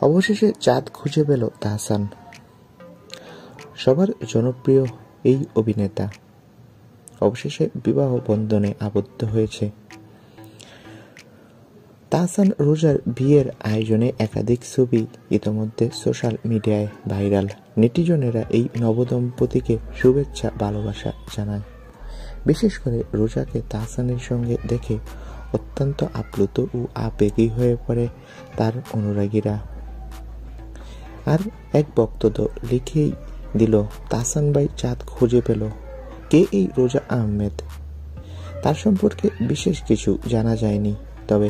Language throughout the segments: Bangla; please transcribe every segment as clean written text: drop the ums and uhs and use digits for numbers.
অবশেষে চাঁদ খুঁজে পেল তাহসান। সবার জনপ্রিয় এই অভিনেতা অবশেষে বিবাহ বন্ধনে আবদ্ধ হয়েছে। তাহসান রোজার বিয়ের আয়োজনে একাধিক ছবি ইতোমধ্যে সোশ্যাল মিডিয়ায় ভাইরাল। নেটিজনেরা এই নবদম্পতিকে শুভেচ্ছা ভালোবাসা জানায়। বিশেষ করে রোজাকে তাহসানের সঙ্গে দেখে অত্যন্ত আপ্লুত ও আবেগী হয়ে পড়ে তার অনুরাগীরা। আর এক বক্তব্য লিখেই দিল, তাহসান ভাই চাঁদ খুঁজে পেল। কে এই রোজা আহমেদ? তার সম্পর্কে বিশেষ কিছু জানা যায়নি, তবে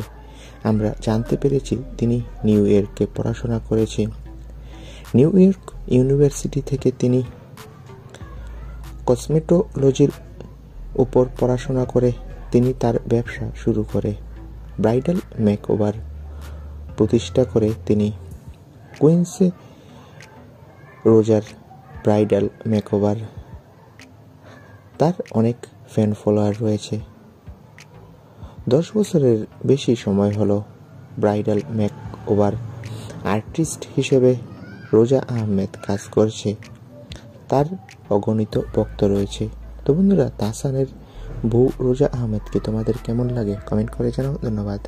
আমরা জানতে পেরেছি তিনি নিউ ইয়র্কে পড়াশোনা করেছেন। নিউ ইয়র্ক ইউনিভার্সিটি থেকে তিনি কসমেটোলজির উপর পড়াশোনা করে তিনি তার ব্যবসা শুরু করে ব্রাইডাল মেকওভার প্রতিষ্ঠা করে তিনি কুইন্সে রোজার ব্রাইডাল মেকওভার। তার অনেক ফ্যান ফলোয়ার রয়েছে। 10 বছরের বেশি সময় হলো ব্রাইডাল মেকওভার আর্টিস্ট হিসেবে রোজা আহমেদ কাজ করছে। তার অগণিত ভক্ত রয়েছে। তো বন্ধুরা, তাহসানের বউ রোজা আহমেদকে তোমাদের কেমন লাগে কমেন্ট করে জানাও। ধন্যবাদ।